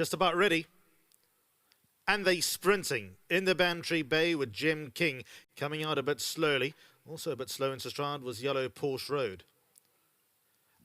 Just about ready. And they sprinting in the Bantry Bay with Gem King coming out a bit slowly. Also a bit slow into stride was Yellow Porsche Road.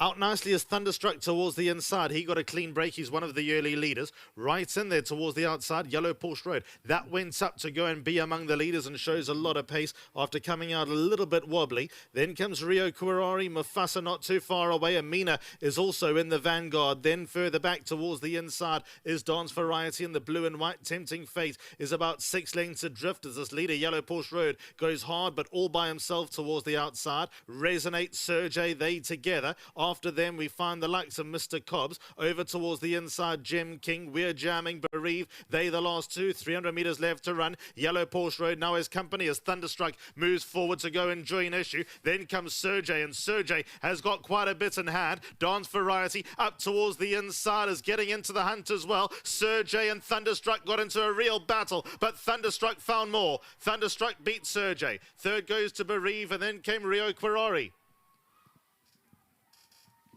Out nicely is Thunderstruck towards the inside. He got a clean break. He's one of the early leaders. Right in there towards the outside, Yellow Porsche Road. That went up to go and be among the leaders and shows a lot of pace after coming out a little bit wobbly. Then comes Rio Kuarari, Mufasa not too far away. Amina is also in the vanguard. Then further back towards the inside is Dance Variety in the blue and white. Tempting Fate is about 6 lengths adrift as this leader, Yellow Porsche Road, goes hard but all by himself towards the outside. Resonate, Sergey, they together. After them, we find the likes of Mr. Cobbs over towards the inside. Gem King, we're jamming. Bereave, they the last two. 300 metres left to run. Yellow Porsche Road now his company as Thunderstruck moves forward to go and join issue. Then comes Sergey, and Sergey has got quite a bit in hand. Dance Variety up towards the inside is getting into the hunt as well. Sergey and Thunderstruck got into a real battle, but Thunderstruck found more. Thunderstruck beat Sergey. Third goes to Bereave, and then came Rio Kuarari.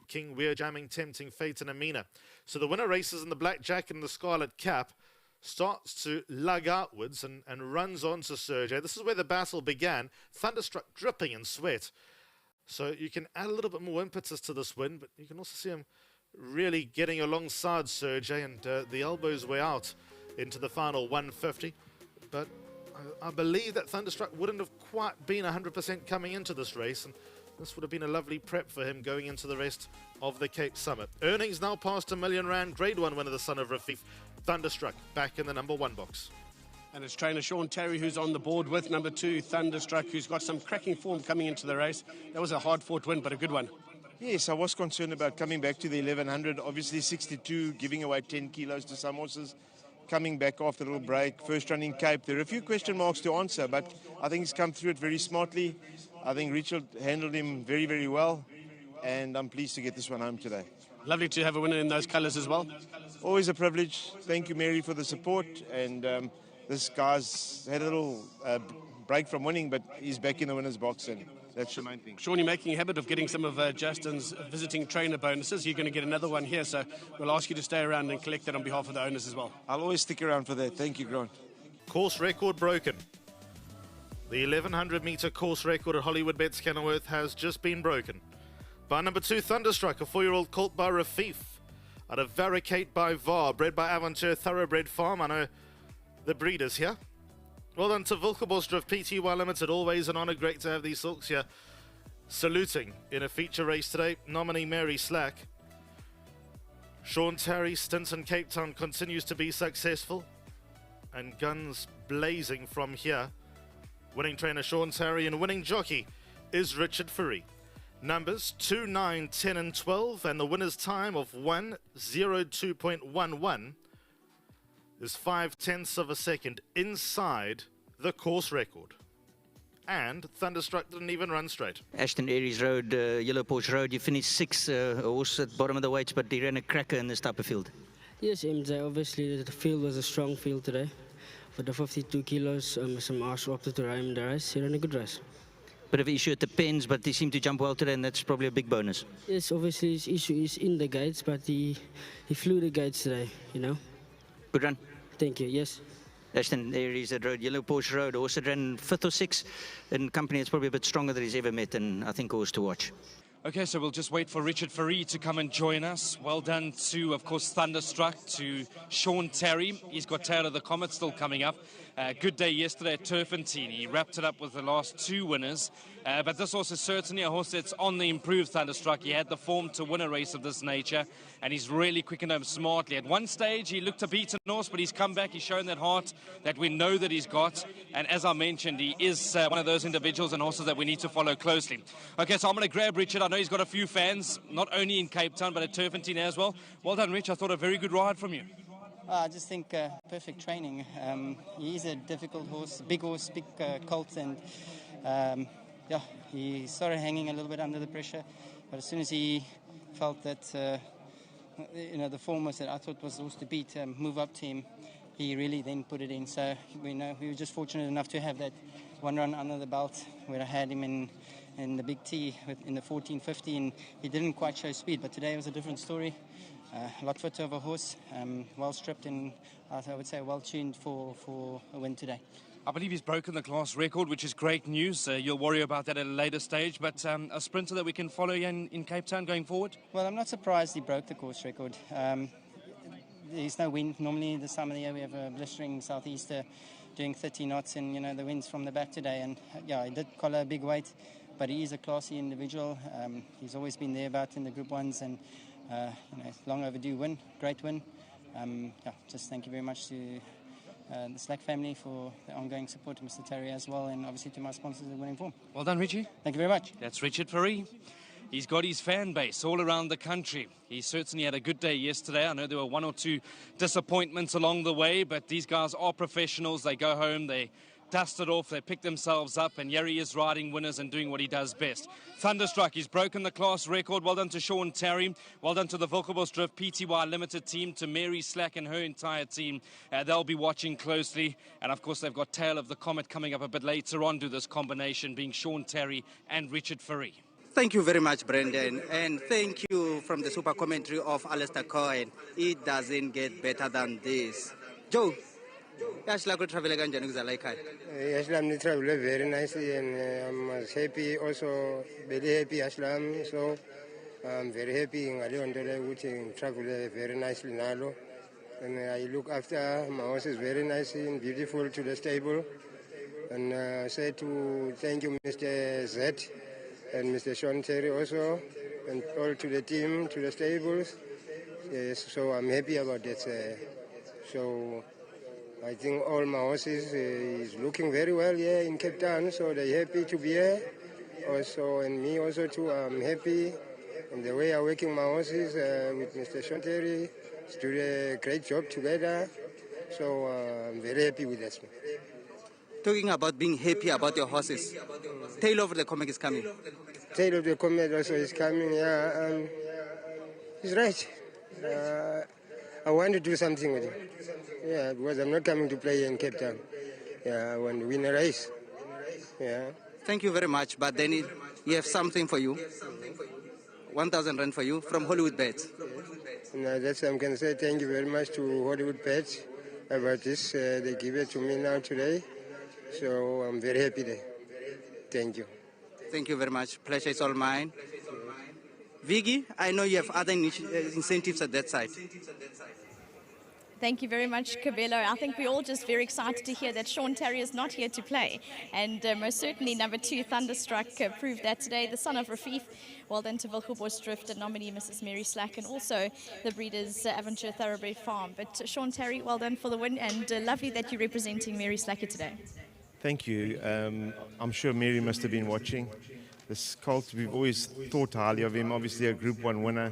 King, we're jamming, Tempting Fate and Amina. So the winner races in the black jacket and the scarlet cap starts to lug outwards and runs on to Sergey. This is where the battle began. Thunderstruck dripping in sweat. So you can add a little bit more impetus to this win, but you can also see him really getting alongside Sergey, and the elbows way out into the final 150. But I believe that Thunderstruck wouldn't have quite been 100% coming into this race, and this would have been a lovely prep for him going into the rest of the Cape Summit. Earnings now past R1 million. Grade 1 winner, the son of Rafif. Thunderstruck back in the number 1 box. And it's trainer Sean Terry who's on the board with number 2, Thunderstruck, who's got some cracking form coming into the race. That was a hard-fought win, but a good one. Yes, I was concerned about coming back to the 1100. Obviously 62, giving away 10 kilos to some horses. Coming back after a little break, first run in Cape. There are a few question marks to answer, but I think he's come through it very smartly. I think Richard handled him very, very well, and I'm pleased to get this one home today. Lovely to have a winner in those colours as well. Always a privilege. Thank you, Mary, for the support. And this guy's had a little break from winning, but he's back in the winner's box, and that's the main thing. Sean, you're making a habit of getting some of Justin's visiting trainer bonuses. You're going to get another one here, so we'll ask you to stay around and collect that on behalf of the owners as well. I'll always stick around for that. Thank you, Grant. Course record broken. The 1100-metre course record at Hollywood Bets Kenilworth has just been broken by number 2, Thunderstruck, a 4-year-old colt by Rafif, out of Varicate by VAR, bred by Aventure Thoroughbred Farm. I know the breeders here. Well done to Wilkebosdrift Pty Limited, always an honour, great to have these hawks here saluting in a feature race today. Nominee Mary Slack. Sean Terry, stint in Cape Town continues to be successful, and guns blazing from here. Winning trainer Sean Terry and winning jockey is Richard Fourie. Numbers 2, 9, 10 and 12, and the winner's time of 1:02.11 is 5/10 of a second inside the course record. And Thunderstruck didn't even run straight. Ashton Aries Road, Yellow Porsche Road, you finished 6, horse at bottom of the weights, but he ran a cracker in this type of field. Yes, MJ, obviously the field was a strong field today. For the 52 kilos, some arse opted to run in the race. He ran a good race. Bit of issue at the pens, but he seemed to jump well today, and that's probably a big bonus. Yes, obviously his issue is in the gates, but he flew the gates today, you know. Good run. Thank you, yes. Ashton Aries Road, Yellow Porsche Road, horse that ran 5th or 6th in company. It's probably a bit stronger than he's ever met, and I think horse to watch. Okay, so we'll just wait for Richard Fourie to come and join us. Well done to, of course, Thunderstruck, to Sean Terry. He's got Tail of the Comet still coming up. Good day yesterday at Turfentine. He wrapped it up with the last 2 winners. But this horse is certainly a horse that's on the improved, Thunderstruck. He had the form to win a race of this nature, and he's really quickened home smartly. At one stage, he looked a beaten horse, but he's come back. He's shown that heart that we know that he's got. And as I mentioned, he is one of those individuals and horses that we need to follow closely. Okay, so I'm going to grab Richard. I know he's got a few fans, not only in Cape Town, but at Turfentine as well. Well done, Rich. I thought a very good ride from you. I just think perfect training. He's a difficult horse, big colt, and yeah, he started hanging a little bit under the pressure. But as soon as he felt that, the form was that I thought was the horse to beat, move up to him, he really then put it in. So we were just fortunate enough to have that one run under the belt where I had him in the big T in the 1450, and he didn't quite show speed. But today was a different story. a lot fitter of a horse, well stripped and I would say well tuned for a win today. I believe he's broken the class record, which is great news. You'll worry about that at a later stage, but a sprinter that we can follow in Cape Town going forward? Well, I'm not surprised he broke the course record. There's no wind. Normally this time of the year we have a blistering southeaster doing 30 knots, and the wind's from the back today, and he did collar a big weight, but he is a classy individual. He's always been there about in the Group 1s, and long overdue win, great win. Just thank you very much to the Slack family for the ongoing support, to Mr. Terry as well, and obviously to my sponsors at Winning Form. Well done, Richie. Thank you very much. That's Richard Fourie. He's got his fan base all around the country. He certainly had a good day yesterday. I know there were one or two disappointments along the way, but these guys are professionals. They go home, they dust it off, they pick themselves up, and here he is riding winners and doing what he does best. Thunderstruck, he's broken the class record. Well done to Sean Terry. Well done to the Wilgerbosdrift PTY Limited team, to Mary Slack and her entire team. They'll be watching closely. And of course, they've got Tail of the Comet coming up a bit later on to this combination, being Sean Terry and Richard Fourie. Thank you very much, Brendan, and thank you from the super commentary of Alistair Cohen. It doesn't get better than this. Joe, Yashla travel again, Yashlam travel very nicely, and I was happy, also very happy Yashlam, so I'm very happy in Alionde, which travel very nicely now. And I look after my horses very nicely and beautiful to the stable. And I say to thank you, Mr. Z. And Mr. Sean Terry also, and all to the team, to the stables. Yes, so I'm happy about that. So I think all my horses is looking very well here in Cape Town, so they're happy to be here. Also, and me also too, I'm happy. And the way I'm working my horses with Mr. Sean Terry, to do a great job together. So I'm very happy with that. Talking about being happy about your horses, Tail of the Comet is coming. Tail of the Comet also is coming, yeah. He's right. I want to do something with him. Yeah, because I'm not coming to play in Cape Town. Yeah, I want to win a race. Yeah. Thank you very much, but then you have something for you. 1,000 rand for you from Hollywood Bets. No, that's I'm going to say thank you very much to Hollywood Bets about this. They give it to me now today. So I'm very happy there. Thank you. Thank you very much. Pleasure is all mine. Viggy, I know you have other incentives at that side. Thank you very much, Cabello. I think we're all just very excited to hear that Sean Terry is not here to play. And most certainly number 2, Thunderstruck, proved that today. The son of Rafif, well done to Wilgerbosdrift and nominee Mrs. Mary Slack, and also the Breeders' Aventure Thoroughbred Farm. But Sean Terry, well done for the win, and lovely that you're representing Mary Slack here today. Thank you. I'm sure Mary must have been watching. This colt, we've always thought highly of him, obviously a Group 1 winner.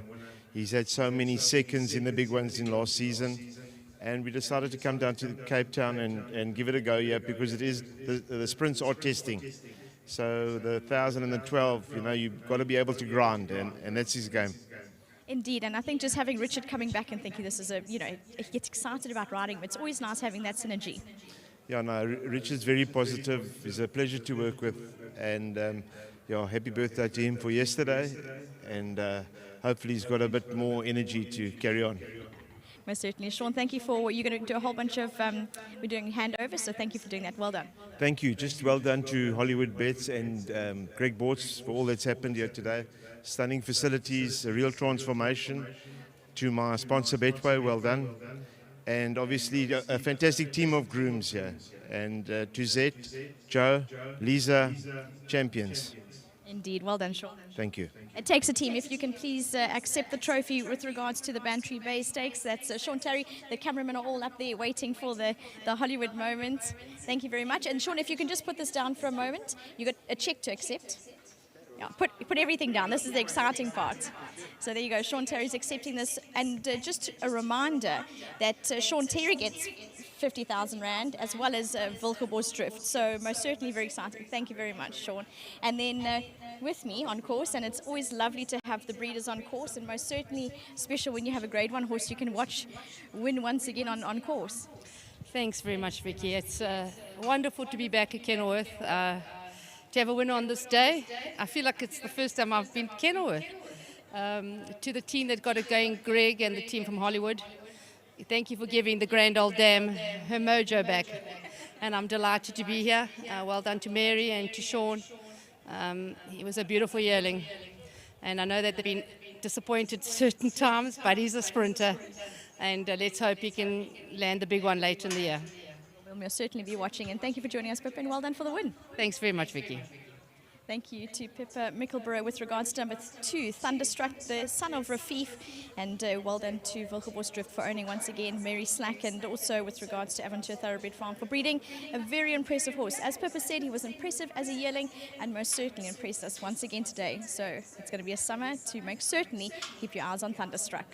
He's had so many seconds in the big ones in last season. And we decided to come down to Cape Town and give it a go here, because it is the sprints are testing. So the 1,000 and the 12, you've got to be able to grind, and that's his game. Indeed, and I think just having Richard coming back and thinking this is he gets excited about riding, but it's always nice having that synergy. Yeah, no, Richard's very positive. He's a pleasure to work with, and happy birthday to him for yesterday, and hopefully he's got a bit more energy to carry on. Most certainly. Sean, thank you for you're going to do a whole bunch of, we're doing handovers, so thank you for doing that. Well done. Thank you. Just well done to Hollywood Bets and Greg Bortz for all that's happened here today. Stunning facilities, a real transformation. To my sponsor Betway, well done. And obviously a fantastic team of grooms here. And to Zet, Joe, Lisa, champions. Indeed. Well done, Sean. Thank you. It takes a team. If you can please accept the trophy with regards to the Bantry Bay Stakes. That's Sean Terry. The cameramen are all up there waiting for the Hollywood moment. Thank you very much. And Sean, if you can just put this down for a moment. You got a check to accept. Yeah, put everything down. This is the exciting part. So there you go. Sean Terry's accepting this. And just a reminder that Sean Terry gets 50,000 Rand as well as Wilgerbosdrift. So most certainly very exciting. Thank you very much, Sean. And then with me on course, and it's always lovely to have the breeders on course, and most certainly special when you have a Grade 1 horse you can watch win once again on course. Thanks very much, Vicky. It's wonderful to be back at Kenilworth. To have a winner on this day. I feel like it's the first time I've been to Kenilworth. To the team that got it going, Greg and the team from Hollywood, thank you for giving the grand old dame her mojo back. And I'm delighted to be here. Well done to Mary and to Sean. He was a beautiful yearling. And I know that they've been disappointed certain times, but he's a sprinter. And let's hope he can land the big one later in the year. We'll most certainly be watching. And thank you for joining us, Pippa, and well done for the win. Thanks very much, Vicky. Thank you to Pippa Mickelborough with regards to number 2, Thunderstruck, the son of Rafif. And well done to Wilgerbos Drift for owning once again Mary Slack, and also with regards to Aventure Thoroughbred Farm for breeding. A very impressive horse. As Pippa said, he was impressive as a yearling and most certainly impressed us once again today. So it's going to be a summer to make certainly keep your eyes on Thunderstruck.